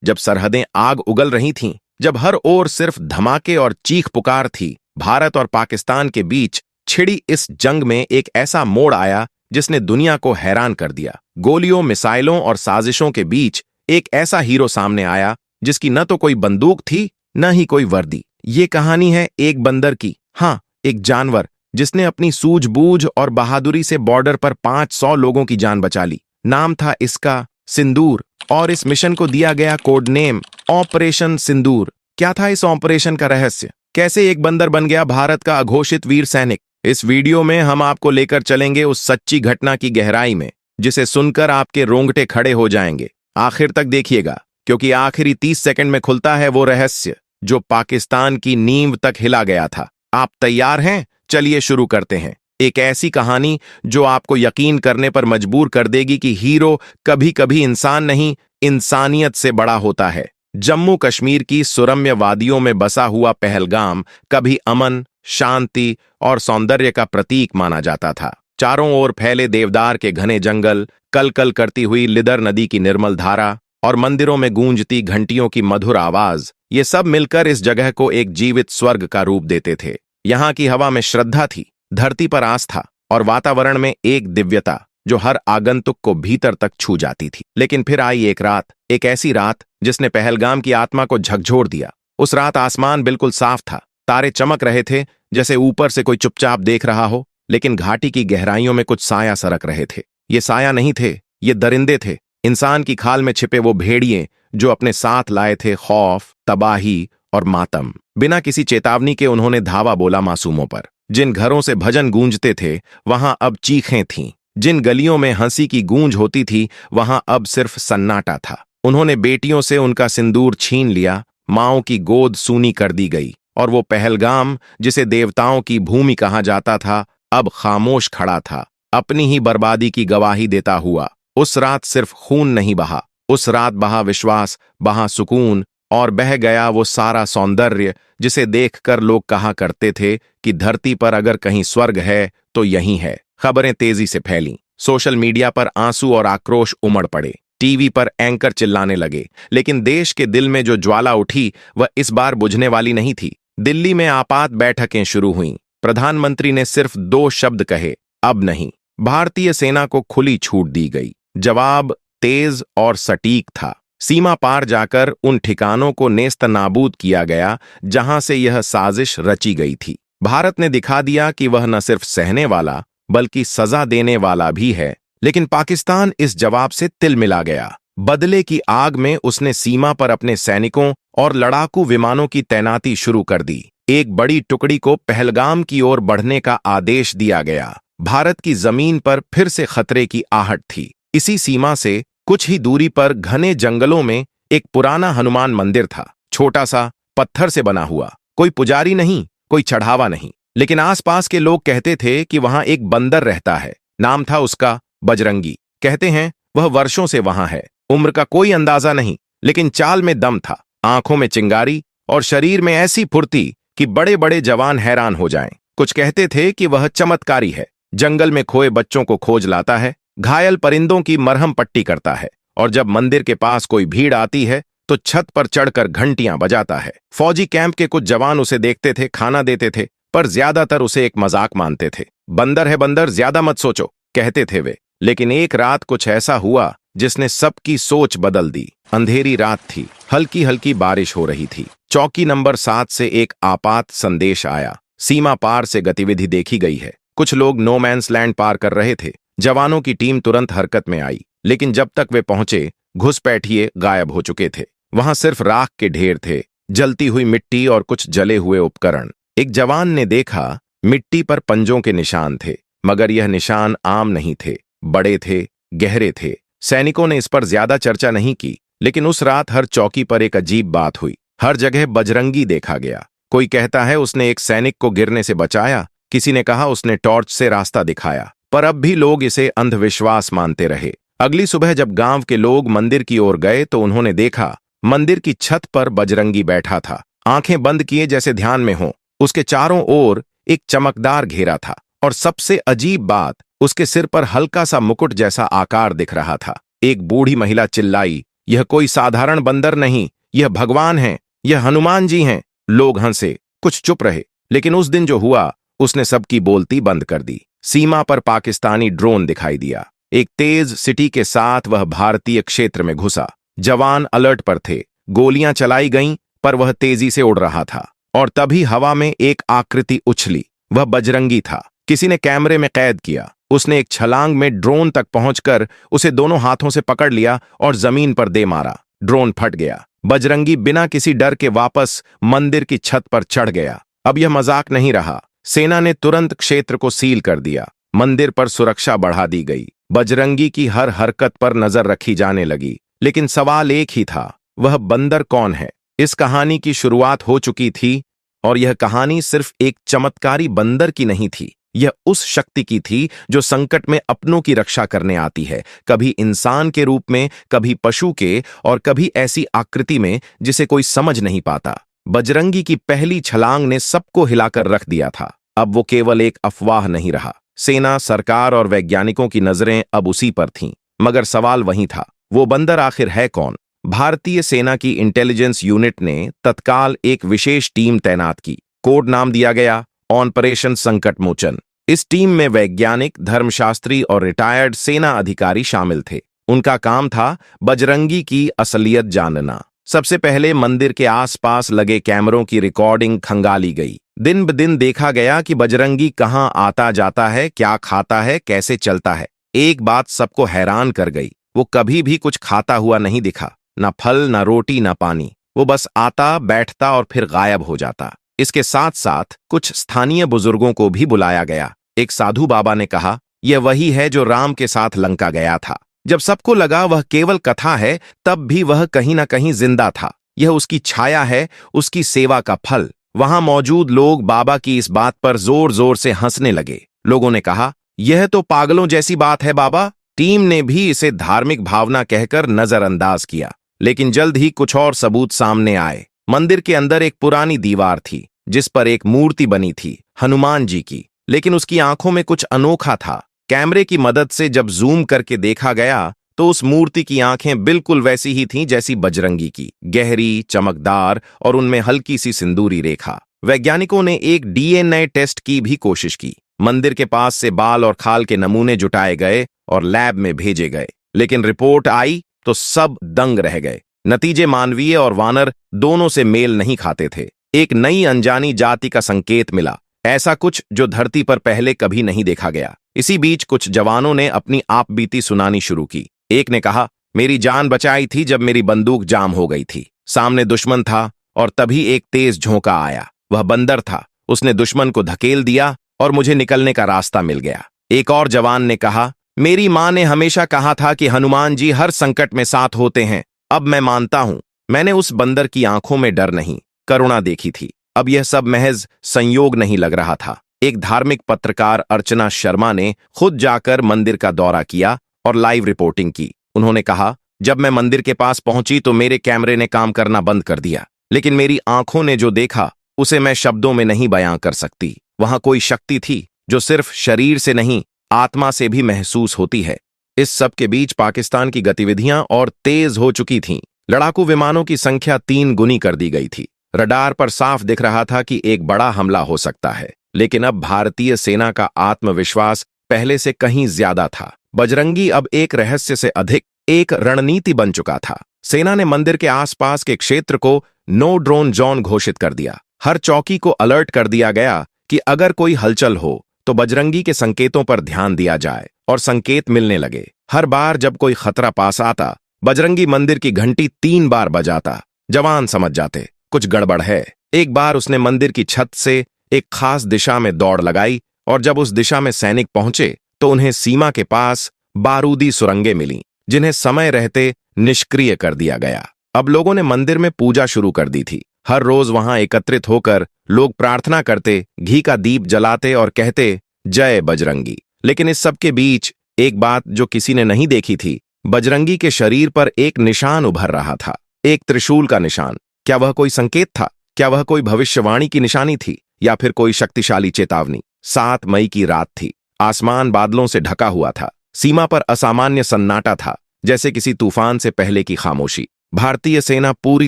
जब सरहदें आग उगल रही थीं, जब हर ओर सिर्फ धमाके और चीख पुकार थी, भारत और पाकिस्तान के बीच छिड़ी इस जंग में एक ऐसा मोड़ आया जिसने दुनिया को हैरान कर दिया। गोलियों, मिसाइलों और साजिशों के बीच एक ऐसा हीरो सामने आया जिसकी न तो कोई बंदूक थी, न ही कोई वर्दी। ये कहानी है एक बंदर की, हाँ, एक जानवर जिसने अपनी सूझबूझ और बहादुरी से बॉर्डर पर 500 लोगों की जान बचा ली। नाम था इसका सिंदूर, और इस मिशन को दिया गया कोड नेम ऑपरेशन सिंदूर। क्या था इस ऑपरेशन का रहस्य? कैसे एक बंदर बन गया भारत का अघोषित वीर सैनिक? इस वीडियो में हम आपको लेकर चलेंगे उस सच्ची घटना की गहराई में, जिसे सुनकर आपके रोंगटे खड़े हो जाएंगे। आखिर तक देखिएगा, क्योंकि आखिरी 30 सेकंड में खुलता है वो रहस्य जो पाकिस्तान की नींव तक हिला गया था। आप तैयार हैं? चलिए शुरू करते हैं। एक ऐसी कहानी जो आपको यकीन करने पर मजबूर कर देगी कि हीरो कभी कभी इंसान नहीं, इंसानियत से बड़ा होता है। जम्मू कश्मीर की सुरम्य वादियों में बसा हुआ पहलगाम कभी अमन, शांति और सौंदर्य का प्रतीक माना जाता था। चारों ओर फैले देवदार के घने जंगल, कल कल करती हुई लिदर नदी की निर्मल धारा और मंदिरों में गूंजती घंटियों की मधुर आवाज, ये सब मिलकर इस जगह को एक जीवित स्वर्ग का रूप देते थे। यहाँ की हवा में श्रद्धा थी, धरती पर आस्था और वातावरण में एक दिव्यता जो हर आगंतुक को भीतर तक छू जाती थी। लेकिन फिर आई एक रात, एक ऐसी रात जिसने पहलगाम की आत्मा को झकझोर दिया। उस रात आसमान बिल्कुल साफ था, तारे चमक रहे थे जैसे ऊपर से कोई चुपचाप देख रहा हो, लेकिन घाटी की गहराइयों में कुछ साया सरक रहे थे। ये साया नहीं थे, ये दरिंदे थे, इंसान की खाल में छिपे वो भेड़िए जो अपने साथ लाए थे खौफ, तबाही और मातम। बिना किसी चेतावनी के उन्होंने धावा बोला मासूमों पर। जिन घरों से भजन गूंजते थे वहां अब चीखें थीं, जिन गलियों में हंसी की गूंज होती थी वहां अब सिर्फ सन्नाटा था। उन्होंने बेटियों से उनका सिंदूर छीन लिया, माओं की गोद सूनी कर दी गई, और वो पहलगाम जिसे देवताओं की भूमि कहा जाता था अब खामोश खड़ा था, अपनी ही बर्बादी की गवाही देता हुआ। उस रात सिर्फ खून नहीं बहा, उस रात बहा विश्वास, बहा सुकून, और बह गया वो सारा सौंदर्य जिसे देखकर लोग कहा करते थे कि धरती पर अगर कहीं स्वर्ग है तो यही है। खबरें तेजी से फैलीं, सोशल मीडिया पर आंसू और आक्रोश उमड़ पड़े, टीवी पर एंकर चिल्लाने लगे, लेकिन देश के दिल में जो ज्वाला उठी वह इस बार बुझने वाली नहीं थी। दिल्ली में आपात बैठकें शुरू हुईं। प्रधानमंत्री ने सिर्फ 2 शब्द कहे, अब नहीं। भारतीय सेना को खुली छूट दी गई। जवाब तेज और सटीक था। सीमा पार जाकर उन ठिकानों को नेस्तनाबूद किया गया जहां से यह साजिश रची गई थी। भारत ने दिखा दिया कि वह न सिर्फ सहने वाला बल्कि सजा देने वाला भी है। लेकिन पाकिस्तान इस जवाब से तिलमिला गया। बदले की आग में उसने सीमा पर अपने सैनिकों और लड़ाकू विमानों की तैनाती शुरू कर दी। एक बड़ी टुकड़ी को पहलगाम की ओर बढ़ने का आदेश दिया गया। भारत की जमीन पर फिर से खतरे की आहट थी। इसी सीमा से कुछ ही दूरी पर घने जंगलों में एक पुराना हनुमान मंदिर था, छोटा सा, पत्थर से बना हुआ। कोई पुजारी नहीं, कोई चढ़ावा नहीं, लेकिन आसपास के लोग कहते थे कि वहां एक बंदर रहता है। नाम था उसका बजरंगी। कहते हैं वह वर्षों से वहां है। उम्र का कोई अंदाजा नहीं, लेकिन चाल में दम था, आंखों में चिंगारी और शरीर में ऐसी फुर्ती कि बड़े बड़े जवान हैरान हो जाएं। कुछ कहते थे कि वह चमत्कारी है, जंगल में खोए बच्चों को खोज लाता है, घायल परिंदों की मरहम पट्टी करता है, और जब मंदिर के पास कोई भीड़ आती है तो छत पर चढ़कर घंटियां बजाता है। फौजी कैंप के कुछ जवान उसे देखते थे, खाना देते थे, पर ज्यादातर उसे एक मजाक मानते थे। बंदर है बंदर, ज्यादा मत सोचो, कहते थे वे। लेकिन एक रात कुछ ऐसा हुआ जिसने सबकी सोच बदल दी। अंधेरी रात थी, हल्की हल्की बारिश हो रही थी। चौकी नंबर 7 से एक आपात संदेश आया। सीमा पार से गतिविधि देखी गई है। कुछ लोग नो मैंस लैंड पार कर रहे थे। जवानों की टीम तुरंत हरकत में आई, लेकिन जब तक वे पहुंचे घुसपैठिए गायब हो चुके थे। वहां सिर्फ राख के ढेर थे, जलती हुई मिट्टी और कुछ जले हुए उपकरण। एक जवान ने देखा मिट्टी पर पंजों के निशान थे, मगर यह निशान आम नहीं थे, बड़े थे, गहरे थे। सैनिकों ने इस पर ज्यादा चर्चा नहीं की, लेकिन उस रात हर चौकी पर एक अजीब बात हुई। हर जगह बजरंगी देखा गया। कोई कहता है उसने एक सैनिक को गिरने से बचाया, किसी ने कहा उसने टॉर्च से रास्ता दिखाया, पर अब भी लोग इसे अंधविश्वास मानते रहे। अगली सुबह जब गांव के लोग मंदिर की ओर गए तो उन्होंने देखा मंदिर की छत पर बजरंगी बैठा था, आंखें बंद किए जैसे ध्यान में हो। उसके चारों ओर एक चमकदार घेरा था, और सबसे अजीब बात, उसके सिर पर हल्का सा मुकुट जैसा आकार दिख रहा था। एक बूढ़ी महिला चिल्लाई, यह कोई साधारण बंदर नहीं, यह भगवान हैं, यह हनुमान जी हैं। लोग हंसे, कुछ चुप रहे, लेकिन उस दिन जो हुआ उसने सबकी बोलती बंद कर दी। सीमा पर पाकिस्तानी ड्रोन दिखाई दिया। एक तेज सिटी के साथ वह भारतीय क्षेत्र में घुसा। जवान अलर्ट पर थे, गोलियां चलाई गईं, पर वह तेजी से उड़ रहा था। और तभी हवा में एक आकृति उछली। वह बजरंगी था। किसी ने कैमरे में कैद किया। उसने एक छलांग में ड्रोन तक पहुंचकर उसे दोनों हाथों से पकड़ लिया और जमीन पर दे मारा। ड्रोन फट गया। बजरंगी बिना किसी डर के वापस मंदिर की छत पर चढ़ गया। अब यह मजाक नहीं रहा। सेना ने तुरंत क्षेत्र को सील कर दिया। मंदिर पर सुरक्षा बढ़ा दी गई। बजरंगी की हर हरकत पर नजर रखी जाने लगी। लेकिन सवाल एक ही था, वह बंदर कौन है? इस कहानी की शुरुआत हो चुकी थी, और यह कहानी सिर्फ एक चमत्कारी बंदर की नहीं थी। यह उस शक्ति की थी जो संकट में अपनों की रक्षा करने आती है, कभी इंसान के रूप में, कभी पशु के, और कभी ऐसी आकृति में जिसे कोई समझ नहीं पाता। बजरंगी की पहली छलांग ने सबको हिलाकर रख दिया था। अब वो केवल एक अफवाह नहीं रहा। सेना, सरकार और वैज्ञानिकों की नजरें अब उसी पर थीं। मगर सवाल वही था, वो बंदर आखिर है कौन? भारतीय सेना की इंटेलिजेंस यूनिट ने तत्काल एक विशेष टीम तैनात की। कोड नाम दिया गया ऑपरेशन संकट मोचन। इस टीम में वैज्ञानिक, धर्मशास्त्री और रिटायर्ड सेना अधिकारी शामिल थे। उनका काम था बजरंगी की असलियत जानना। सबसे पहले मंदिर के आसपास लगे कैमरों की रिकॉर्डिंग खंगाली गई। दिन ब दिन देखा गया कि बजरंगी कहां आता जाता है, क्या खाता है, कैसे चलता है। एक बात सबको हैरान कर गई, वो कभी भी कुछ खाता हुआ नहीं दिखा। ना फल, ना रोटी, ना पानी। वो बस आता, बैठता और फिर गायब हो जाता। इसके साथ साथ कुछ स्थानीय बुजुर्गों को भी बुलाया गया। एक साधु बाबा ने कहा, यह वही है जो राम के साथ लंका गया था। जब सबको लगा वह केवल कथा है, तब भी वह कहीं ना कहीं जिंदा था। यह उसकी छाया है, उसकी सेवा का फल। वहां मौजूद लोग बाबा की इस बात पर जोर जोर से हंसने लगे। लोगों ने कहा, यह तो पागलों जैसी बात है बाबा। टीम ने भी इसे धार्मिक भावना कहकर नजरअंदाज किया। लेकिन जल्द ही कुछ और सबूत सामने आए। मंदिर के अंदर एक पुरानी दीवार थी, जिस पर एक मूर्ति बनी थी, हनुमान जी की। लेकिन उसकी आंखों में कुछ अनोखा था। कैमरे की मदद से जब जूम करके देखा गया तो उस मूर्ति की आंखें बिल्कुल वैसी ही थीं जैसी बजरंगी की, गहरी, चमकदार और उनमें हल्की सी सिंदूरी रेखा। वैज्ञानिकों ने एक डीएनए टेस्ट की भी कोशिश की। मंदिर के पास से बाल और खाल के नमूने जुटाए गए और लैब में भेजे गए। लेकिन रिपोर्ट आई तो सब दंग रह गए। नतीजे मानवीय और वानर दोनों से मेल नहीं खाते थे। एक नई अनजानी जाति का संकेत मिला, ऐसा कुछ जो धरती पर पहले कभी नहीं देखा गया। इसी बीच कुछ जवानों ने अपनी आपबीती सुनानी शुरू की। एक ने कहा, मेरी जान बचाई थी जब मेरी बंदूक जाम हो गई थी। सामने दुश्मन था और तभी एक तेज झोंका आया। वह बंदर था। उसने दुश्मन को धकेल दिया और मुझे निकलने का रास्ता मिल गया। एक और जवान ने कहा, मेरी मां ने हमेशा कहा था कि हनुमान जी हर संकट में साथ होते हैं। अब मैं मानता हूं, मैंने उस बंदर की आंखों में डर नहीं, करुणा देखी थी। अब यह सब महज संयोग नहीं लग रहा था। एक धार्मिक पत्रकार अर्चना शर्मा ने खुद जाकर मंदिर का दौरा किया और लाइव रिपोर्टिंग की। उन्होंने कहा, जब मैं मंदिर के पास पहुंची तो मेरे कैमरे ने काम करना बंद कर दिया। लेकिन मेरी आंखों ने जो देखा उसे मैं शब्दों में नहीं बयां कर सकती। वहां कोई शक्ति थी जो सिर्फ शरीर से नहीं, आत्मा से भी महसूस होती है। इस सब के बीच पाकिस्तान की गतिविधियां और तेज हो चुकी थीं। लड़ाकू विमानों की संख्या 3 गुनी कर दी गई थी। रडार पर साफ दिख रहा था कि एक बड़ा हमला हो सकता है। लेकिन अब भारतीय सेना का आत्मविश्वास पहले से कहीं ज्यादा था। बजरंगी अब एक रहस्य से अधिक एक रणनीति बन चुका था। सेना ने मंदिर के आसपास के क्षेत्र को नो ड्रोन जोन घोषित कर दिया। हर चौकी को अलर्ट कर दिया गया कि अगर कोई हलचल हो तो बजरंगी के संकेतों पर ध्यान दिया जाए। और संकेत मिलने लगे। हर बार जब कोई खतरा पास आता, बजरंगी मंदिर की घंटी 3 बार बजाता। जवान समझ जाते कुछ गड़बड़ है। एक बार उसने मंदिर की छत से एक खास दिशा में दौड़ लगाई और जब उस दिशा में सैनिक पहुंचे तो उन्हें सीमा के पास बारूदी सुरंगें मिलीं, जिन्हें समय रहते निष्क्रिय कर दिया गया। अब लोगों ने मंदिर में पूजा शुरू कर दी थी। हर रोज वहां एकत्रित होकर लोग प्रार्थना करते, घी का दीप जलाते और कहते, जय बजरंगी। लेकिन इस सब के बीच एक बात जो किसी ने नहीं देखी थी, बजरंगी के शरीर पर एक निशान उभर रहा था, एक त्रिशूल का निशान। क्या वह कोई संकेत था? क्या वह कोई भविष्यवाणी की निशानी थी या फिर कोई शक्तिशाली चेतावनी? 7 मई की रात थी। आसमान बादलों से ढका हुआ था। सीमा पर असामान्य सन्नाटा था। जैसे किसी तूफान से पहले की खामोशी। भारतीय सेना पूरी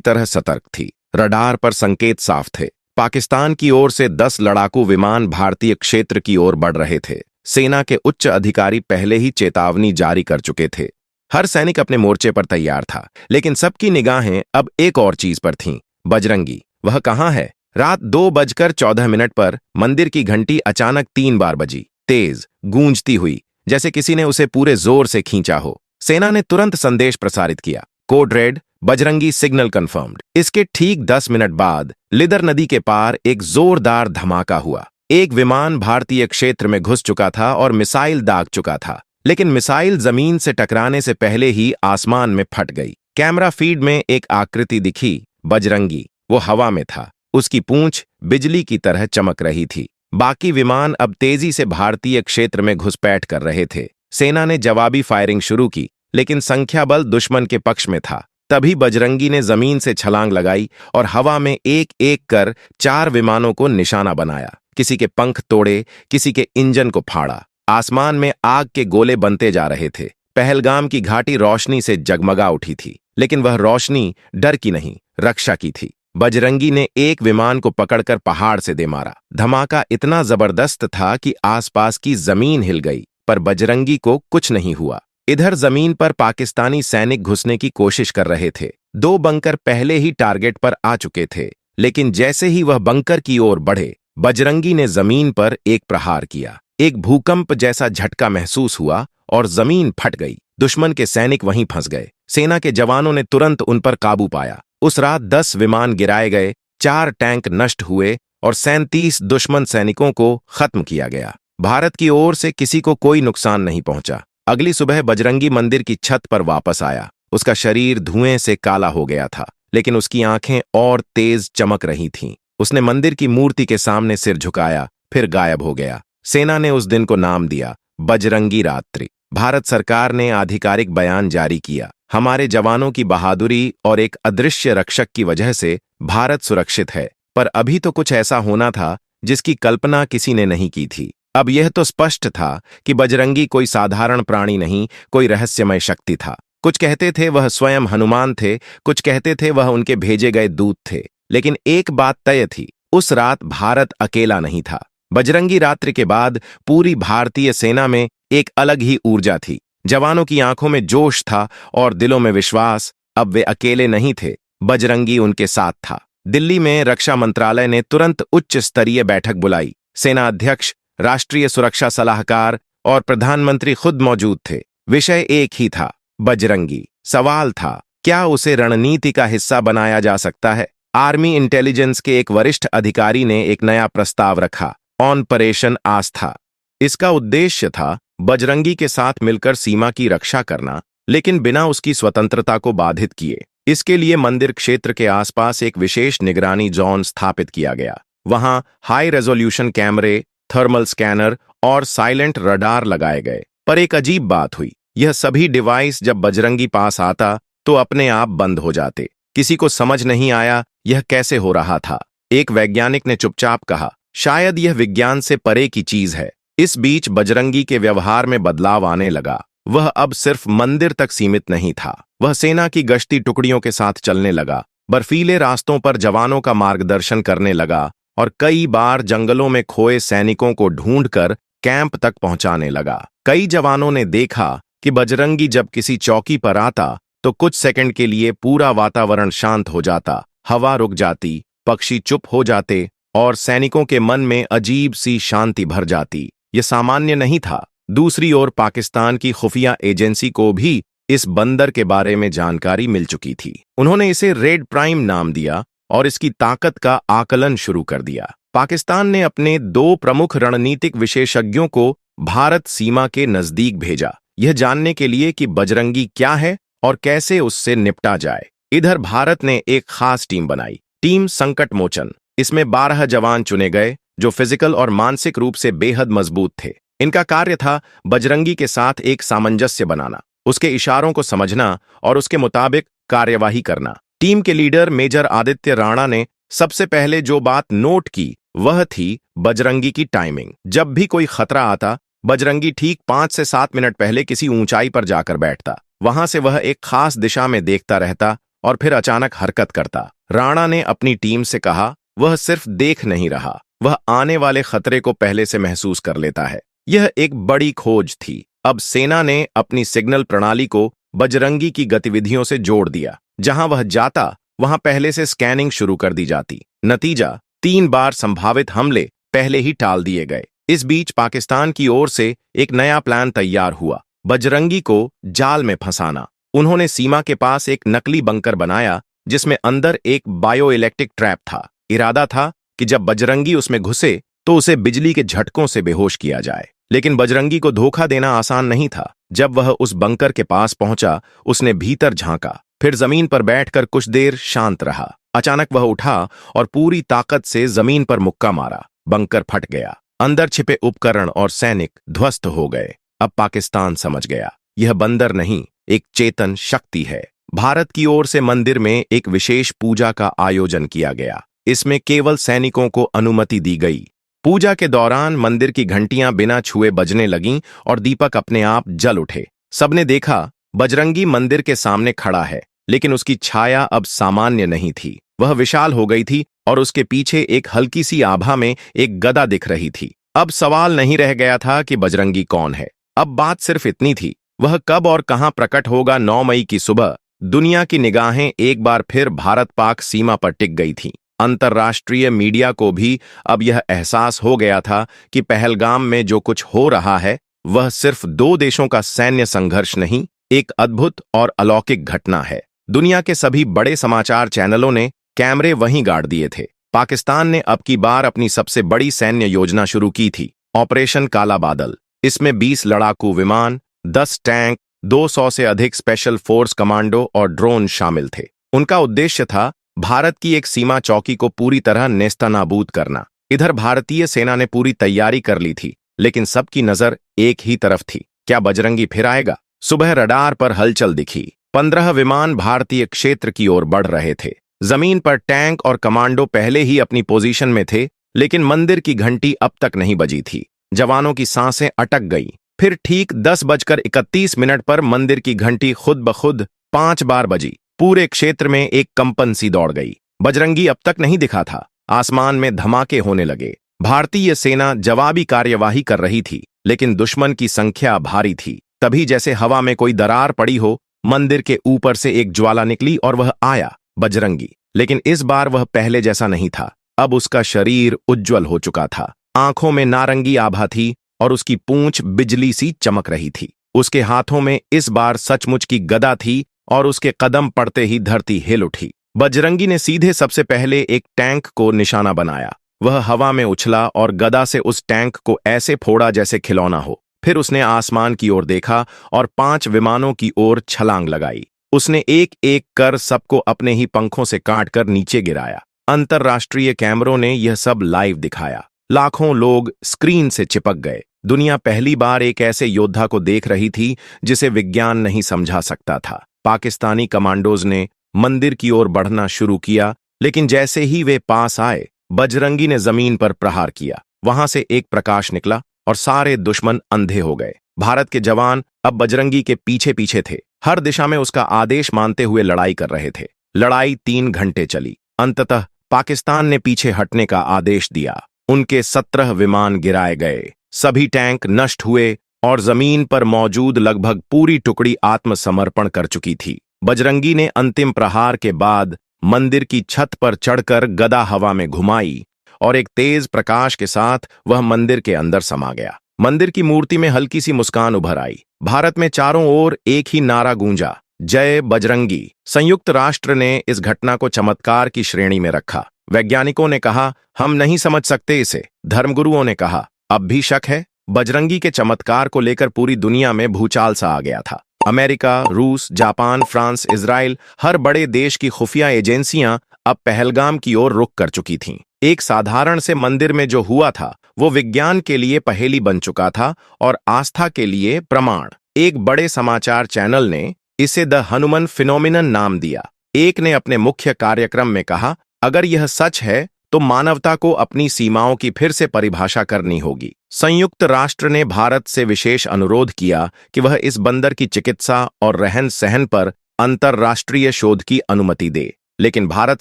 तरह सतर्क थी। रडार पर संकेत साफ थे। पाकिस्तान की ओर से 10 लड़ाकू विमान भारतीय क्षेत्र की ओर बढ़ रहे थे। सेना के उच्च अधिकारी पहले ही चेतावनी जारी कर चुके थे। हर सैनिक अपने मोर्चे पर तैयार था, लेकिन सबकी निगाहें अब एक और चीज पर थीं। बजरंगी, वह कहाँ है? रात 2:14 पर मंदिर की घंटी अचानक 3 बार बजी, तेज गूंजती हुई, जैसे किसी ने उसे पूरे जोर से खींचा हो। सेना ने तुरंत संदेश प्रसारित किया, code red, Bajrangi signal confirmed. इसके ठीक 10 मिनट बाद लिदर नदी के पार एक जोरदार धमाका हुआ। एक विमान भारतीय क्षेत्र में घुस चुका था और मिसाइल दाग चुका था, लेकिन मिसाइल जमीन से टकराने से पहले ही आसमान में फट गई। कैमरा फीड में एक आकृति दिखी, बजरंगी, वो हवा में था। उसकी पूंछ बिजली की तरह चमक रही थी। बाकी विमान अब तेजी से भारतीय क्षेत्र में घुसपैठ कर रहे थे। सेना ने जवाबी फायरिंग शुरू की, लेकिन संख्या बल दुश्मन के पक्ष में था। तभी बजरंगी ने जमीन से छलांग लगाई और हवा में एक एक कर 4 विमानों को निशाना बनाया। किसी के पंख तोड़े, किसी के इंजन को फाड़ा। आसमान में आग के गोले बनते जा रहे थे। पहलगाम की घाटी रोशनी से जगमगा उठी थी, लेकिन वह रोशनी डर की नहीं, रक्षा की थी। बजरंगी ने एक विमान को पकड़कर पहाड़ से दे मारा। धमाका इतना जबरदस्त था कि आसपास की जमीन हिल गई, पर बजरंगी को कुछ नहीं हुआ। इधर जमीन पर पाकिस्तानी सैनिक घुसने की कोशिश कर रहे थे। 2 बंकर पहले ही टारगेट पर आ चुके थे, लेकिन जैसे ही वह बंकर की ओर बढ़े, बजरंगी ने जमीन पर एक प्रहार किया। एक भूकंप जैसा झटका महसूस हुआ और जमीन फट गई। दुश्मन के सैनिक वहीं फंस गए। सेना के जवानों ने तुरंत उन पर काबू पाया। उस रात 10 विमान गिराए गए, 4 टैंक नष्ट हुए और 37 दुश्मन सैनिकों को खत्म किया गया। भारत की ओर से किसी को कोई नुकसान नहीं पहुंचा। अगली सुबह बजरंगी मंदिर की छत पर वापस आया। उसका शरीर धुएं से काला हो गया था, लेकिन उसकी आंखें और तेज चमक रही थीं। उसने मंदिर की मूर्ति के सामने सिर झुकाया, फिर गायब हो गया। सेना ने उस दिन को नाम दिया बजरंगी रात्रि। भारत सरकार ने आधिकारिक बयान जारी किया, हमारे जवानों की बहादुरी और एक अदृश्य रक्षक की वजह से भारत सुरक्षित है। पर अभी तो कुछ ऐसा होना था जिसकी कल्पना किसी ने नहीं की थी। अब यह तो स्पष्ट था कि बजरंगी कोई साधारण प्राणी नहीं, कोई रहस्यमय शक्ति था। कुछ कहते थे वह स्वयं हनुमान थे, कुछ कहते थे वह उनके भेजे गए दूत थे, लेकिन एक बात तय थी, उस रात भारत अकेला नहीं था। बजरंगी रात्रि के बाद पूरी भारतीय सेना में एक अलग ही ऊर्जा थी। जवानों की आंखों में जोश था और दिलों में विश्वास। अब वे अकेले नहीं थे, बजरंगी उनके साथ था। दिल्ली में रक्षा मंत्रालय ने तुरंत उच्च स्तरीय बैठक बुलाई। सेना अध्यक्ष, राष्ट्रीय सुरक्षा सलाहकार और प्रधानमंत्री खुद मौजूद थे। विषय एक ही था, बजरंगी। सवाल था, क्या उसे रणनीति का हिस्सा बनाया जा सकता है? आर्मी इंटेलिजेंस के एक वरिष्ठ अधिकारी ने एक नया प्रस्ताव रखा, ऑपरेशन आस्था। इसका उद्देश्य था बजरंगी के साथ मिलकर सीमा की रक्षा करना, लेकिन बिना उसकी स्वतंत्रता को बाधित किए। इसके लिए मंदिर क्षेत्र के आसपास एक विशेष निगरानी जोन स्थापित किया गया। वहां हाई रेजोल्यूशन कैमरे, थर्मल स्कैनर और साइलेंट रडार लगाए गए। पर एक अजीब बात हुई, यह सभी डिवाइस जब बजरंगी पास आता तो अपने आप बंद हो जाते। किसी को समझ नहीं आया यह कैसे हो रहा था। एक वैज्ञानिक ने चुपचाप कहा, शायद यह विज्ञान से परे की चीज है। इस बीच बजरंगी के व्यवहार में बदलाव आने लगा। वह अब सिर्फ मंदिर तक सीमित नहीं था, वह सेना की गश्ती टुकड़ियों के साथ चलने लगा, बर्फीले रास्तों पर जवानों का मार्गदर्शन करने लगा और कई बार जंगलों में खोए सैनिकों को ढूंढकर कैंप तक पहुंचाने लगा। कई जवानों ने देखा कि बजरंगी जब किसी चौकी पर आता तो कुछ सेकंड के लिए पूरा वातावरण शांत हो जाता, हवा रुक जाती, पक्षी चुप हो जाते और सैनिकों के मन में अजीब सी शांति भर जाती। यह सामान्य नहीं था। दूसरी ओर पाकिस्तान की खुफिया एजेंसी को भी इस बंदर के बारे में जानकारी मिल चुकी थी। उन्होंने इसे रेड प्राइम नाम दिया और इसकी ताकत का आकलन शुरू कर दिया। पाकिस्तान ने अपने 2 प्रमुख रणनीतिक विशेषज्ञों को भारत सीमा के नजदीक भेजा, यह जानने के लिए कि बजरंगी क्या है और कैसे उससे निपटा जाए। इधर भारत ने एक खास टीम बनाई, टीम संकट मोचन। इसमें 12 जवान चुने गए जो फिजिकल और मानसिक रूप से बेहद मजबूत थे। इनका कार्य था बजरंगी के साथ एक सामंजस्य बनाना, उसके इशारों को समझना और उसके मुताबिक कार्यवाही करना। टीम के लीडर मेजर आदित्य राणा ने सबसे पहले जो बात नोट की वह थी बजरंगी की टाइमिंग। जब भी कोई खतरा आता, बजरंगी ठीक 5 से 7 मिनट पहले किसी ऊंचाई पर जाकर बैठता। वहां से वह एक खास दिशा में देखता रहता और फिर अचानक हरकत करता। राणा ने अपनी टीम से कहा, वह सिर्फ देख नहीं रहा, वह आने वाले खतरे को पहले से महसूस कर लेता है। यह एक बड़ी खोज थी। अब सेना ने अपनी सिग्नल प्रणाली को बजरंगी की गतिविधियों से जोड़ दिया। जहां वह जाता वहां पहले से स्कैनिंग शुरू कर दी जाती। नतीजा, 3 बार संभावित हमले पहले ही टाल दिए गए। इस बीच पाकिस्तान की ओर से एक नया प्लान तैयार हुआ, बजरंगी को जाल में फंसाना। उन्होंने सीमा के पास एक नकली बंकर बनाया जिसमें अंदर एक बायो इलेक्ट्रिक ट्रैप था। इरादा था कि जब बजरंगी उसमें घुसे तो उसे बिजली के झटकों से बेहोश किया जाए। लेकिन बजरंगी को धोखा देना आसान नहीं था। जब वह उस बंकर के पास पहुंचा, उसने भीतर झांका, फिर जमीन पर बैठकर कुछ देर शांत रहा। अचानक वह उठा और पूरी ताकत से जमीन पर मुक्का मारा। बंकर फट गया। अंदर छिपे उपकरण और सैनिक ध्वस्त हो गए। अब पाकिस्तान समझ गया, यह बंदर नहीं, एक चेतन शक्ति है। भारत की ओर से मंदिर में एक विशेष पूजा का आयोजन किया गया। इसमें केवल सैनिकों को अनुमति दी गई। पूजा के दौरान मंदिर की घंटियां बिना छुए बजने लगीं और दीपक अपने आप जल उठे। सबने देखा, बजरंगी मंदिर के सामने खड़ा है, लेकिन उसकी छाया अब सामान्य नहीं थी। वह विशाल हो गई थी और उसके पीछे एक हल्की सी आभा में एक गदा दिख रही थी। अब सवाल नहीं रह गया था कि बजरंगी कौन है। अब बात सिर्फ इतनी थी, वह कब और कहां प्रकट होगा। 9 मई की सुबह दुनिया की निगाहें एक बार फिर भारत पाक सीमा पर टिक गई थीं। अंतर्राष्ट्रीय मीडिया को भी अब यह एहसास हो गया था कि पहलगाम में जो कुछ हो रहा है वह सिर्फ 2 देशों का सैन्य संघर्ष नहीं, एक अद्भुत और अलौकिक घटना है। दुनिया के सभी बड़े समाचार चैनलों ने कैमरे वहीं गाड़ दिए थे। पाकिस्तान ने अब की बार अपनी सबसे बड़ी सैन्य योजना शुरू की थी, ऑपरेशन काला बादल। इसमें 20 लड़ाकू विमान, 10 टैंक, 200 से अधिक स्पेशल फोर्स कमांडो और ड्रोन शामिल थे। उनका उद्देश्य था भारत की एक सीमा चौकी को पूरी तरह नेस्तनाबूद करना। इधर भारतीय सेना ने पूरी तैयारी कर ली थी, लेकिन सबकी नजर एक ही तरफ थी, क्या बजरंगी फिर आएगा? सुबह रडार पर हलचल दिखी। 15 विमान भारतीय क्षेत्र की ओर बढ़ रहे थे। जमीन पर टैंक और कमांडो पहले ही अपनी पोजीशन में थे, लेकिन मंदिर की घंटी अब तक नहीं बजी थी। जवानों की सांसें अटक गईं। फिर ठीक 10:31 पर मंदिर की घंटी खुद ब खुद 5 बार बजी। पूरे क्षेत्र में एक कंपन सी दौड़ गई। बजरंगी अब तक नहीं दिखा था। आसमान में धमाके होने लगे। भारतीय सेना जवाबी कार्यवाही कर रही थी, लेकिन दुश्मन की संख्या भारी थी। तभी जैसे हवा में कोई दरार पड़ी हो, मंदिर के ऊपर से एक ज्वाला निकली और वह आया, बजरंगी। लेकिन इस बार वह पहले जैसा नहीं था। अब उसका शरीर उज्ज्वल हो चुका था। आंखों में नारंगी आभा थी और उसकी पूंछ बिजली सी चमक रही थी। उसके हाथों में इस बार सचमुच की गदा थी और उसके कदम पड़ते ही धरती हिल उठी। बजरंगी ने सीधे सबसे पहले एक टैंक को निशाना बनाया। वह हवा में उछला और गदा से उस टैंक को ऐसे फोड़ा जैसे खिलौना हो। फिर उसने आसमान की ओर देखा और 5 विमानों की ओर छलांग लगाई। उसने एक एक कर सबको अपने ही पंखों से काटकर नीचे गिराया। अंतर्राष्ट्रीय कैमरों ने यह सब लाइव दिखाया। लाखों लोग स्क्रीन से चिपक गए। दुनिया पहली बार एक ऐसे योद्धा को देख रही थी जिसे विज्ञान नहीं समझा सकता था। पाकिस्तानी कमांडोज ने मंदिर की ओर बढ़ना शुरू किया, लेकिन जैसे ही वे पास आए, बजरंगी ने जमीन पर प्रहार किया। वहां से एक प्रकाश निकला और सारे दुश्मन अंधे हो गए। भारत के जवान अब बजरंगी के पीछे पीछे थे, हर दिशा में उसका आदेश मानते हुए लड़ाई कर रहे थे। लड़ाई 3 घंटे चली। अंततः पाकिस्तान ने पीछे हटने का आदेश दिया। उनके 17 विमान गिराए गए, सभी टैंक नष्ट हुए और जमीन पर मौजूद लगभग पूरी टुकड़ी आत्मसमर्पण कर चुकी थी। बजरंगी ने अंतिम प्रहार के बाद मंदिर की छत पर चढ़कर गदा हवा में घुमाई और एक तेज प्रकाश के साथ वह मंदिर के अंदर समा गया। मंदिर की मूर्ति में हल्की सी मुस्कान उभर आई। भारत में चारों ओर एक ही नारा गूंजा, जय बजरंगी। संयुक्त राष्ट्र ने इस घटना को चमत्कार की श्रेणी में रखा। वैज्ञानिकों ने कहा, हम नहीं समझ सकते इसे। धर्मगुरुओं ने कहा, अब भी शक है। बजरंगी के चमत्कार को लेकर पूरी दुनिया में भूचाल सा आ गया था। अमेरिका, रूस, जापान, फ्रांस, इजराइल, हर बड़े देश की खुफिया एजेंसियां अब पहलगाम की ओर रुख कर चुकी थीं। एक साधारण से मंदिर में जो हुआ था वो विज्ञान के लिए पहेली बन चुका था और आस्था के लिए प्रमाण। एक बड़े समाचार चैनल ने इसे द हनुमान फिनोमिनन नाम दिया। एक ने अपने मुख्य कार्यक्रम में कहा, अगर यह सच है तो मानवता को अपनी सीमाओं की फिर से परिभाषा करनी होगी। संयुक्त राष्ट्र ने भारत से विशेष अनुरोध किया कि वह इस बंदर की चिकित्सा और रहन सहन पर अंतर्राष्ट्रीय शोध की अनुमति दे, लेकिन भारत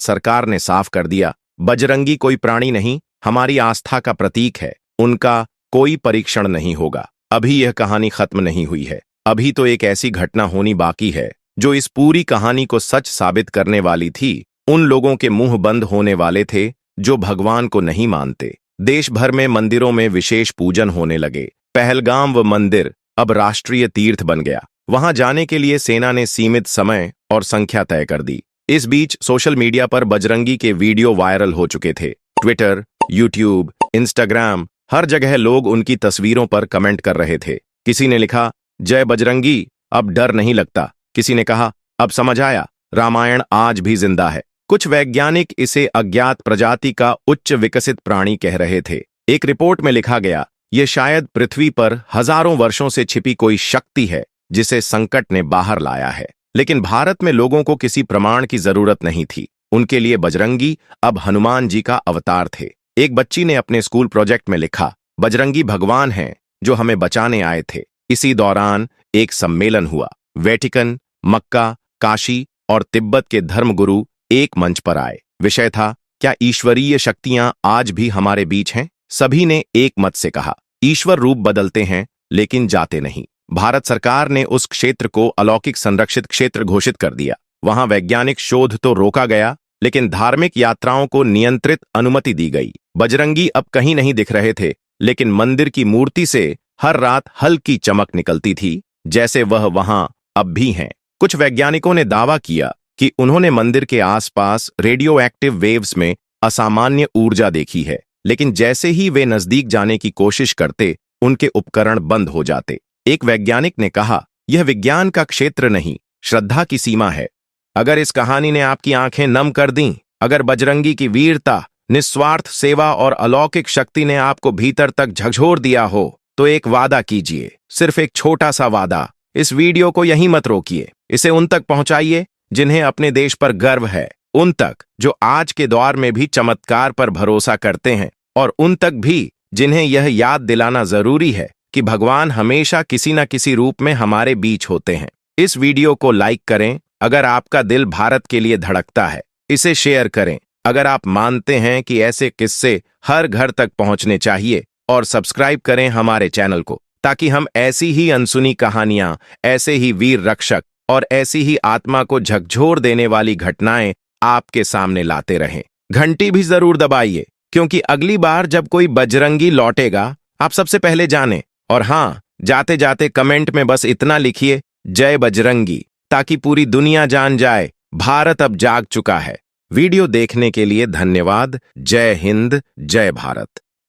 सरकार ने साफ कर दिया, बजरंगी कोई प्राणी नहीं, हमारी आस्था का प्रतीक है, उनका कोई परीक्षण नहीं होगा। अभी यह कहानी खत्म नहीं हुई है। अभी तो एक ऐसी घटना होनी बाकी है जो इस पूरी कहानी को सच साबित करने वाली थी। उन लोगों के मुंह बंद होने वाले थे जो भगवान को नहीं मानते। देश भर में मंदिरों में विशेष पूजन होने लगे। पहलगाम व मंदिर अब राष्ट्रीय तीर्थ बन गया। वहां जाने के लिए सेना ने सीमित समय और संख्या तय कर दी। इस बीच सोशल मीडिया पर बजरंगी के वीडियो वायरल हो चुके थे। ट्विटर, यूट्यूब, इंस्टाग्राम, हर जगह लोग उनकी तस्वीरों पर कमेंट कर रहे थे। किसी ने लिखा, जय बजरंगी, अब डर नहीं लगता। किसी ने कहा, अब समझ आया, रामायण आज भी जिंदा है। कुछ वैज्ञानिक इसे अज्ञात प्रजाति का उच्च विकसित प्राणी कह रहे थे। एक रिपोर्ट में लिखा गया, यह शायद पृथ्वी पर हजारों वर्षों से छिपी कोई शक्ति है जिसे संकट ने बाहर लाया है। लेकिन भारत में लोगों को किसी प्रमाण की जरूरत नहीं थी। उनके लिए बजरंगी अब हनुमान जी का अवतार थे। एक बच्ची ने अपने स्कूल प्रोजेक्ट में लिखा, बजरंगी भगवान हैं जो हमें बचाने आए थे। इसी दौरान एक सम्मेलन हुआ। वेटिकन, मक्का, काशी और तिब्बत के धर्मगुरु एक मंच पर आए। विषय था, क्या ईश्वरीय शक्तियां आज भी हमारे बीच हैं? सभी ने एक मत से कहा, ईश्वर रूप बदलते हैं लेकिन जाते नहीं। भारत सरकार ने उस क्षेत्र को अलौकिक संरक्षित क्षेत्र घोषित कर दिया। वहां वैज्ञानिक शोध तो रोका गया, लेकिन धार्मिक यात्राओं को नियंत्रित अनुमति दी गई। बजरंगी अब कहीं नहीं दिख रहे थे, लेकिन मंदिर की मूर्ति से हर रात हल्की चमक निकलती थी, जैसे वह वहां अब भी हैं। कुछ वैज्ञानिकों ने दावा किया कि उन्होंने मंदिर के आसपास रेडियो एक्टिव वेव्स में असामान्य ऊर्जा देखी है, लेकिन जैसे ही वे नजदीक जाने की कोशिश करते, उनके उपकरण बंद हो जाते। एक वैज्ञानिक ने कहा, यह विज्ञान का क्षेत्र नहीं, श्रद्धा की सीमा है। अगर इस कहानी ने आपकी आंखें नम कर दीं, अगर बजरंगी की वीरता, निस्वार्थ सेवा और अलौकिक शक्ति ने आपको भीतर तक झकझोर दिया हो, तो एक वादा कीजिए, सिर्फ एक छोटा सा वादा। इस वीडियो को यहीं मत रोकिए, इसे उन तक पहुंचाइए जिन्हें अपने देश पर गर्व है, उन तक जो आज के दौर में भी चमत्कार पर भरोसा करते हैं, और उन तक भी जिन्हें यह याद दिलाना जरूरी है कि भगवान हमेशा किसी न किसी रूप में हमारे बीच होते हैं। इस वीडियो को लाइक करें अगर आपका दिल भारत के लिए धड़कता है। इसे शेयर करें अगर आप मानते हैं कि ऐसे किस्से हर घर तक पहुंचने चाहिए, और सब्सक्राइब करें हमारे चैनल को, ताकि हम ऐसी ही अनसुनी कहानियां, ऐसे ही वीर रक्षक और ऐसी ही आत्मा को झकझोर देने वाली घटनाएं आपके सामने लाते रहें। घंटी भी जरूर दबाइए, क्योंकि अगली बार जब कोई बजरंगी लौटेगा, आप सबसे पहले जाने। और हाँ, जाते जाते कमेंट में बस इतना लिखिए, जय बजरंगी, ताकि पूरी दुनिया जान जाए भारत अब जाग चुका है। वीडियो देखने के लिए धन्यवाद। जय हिंद, जय भारत।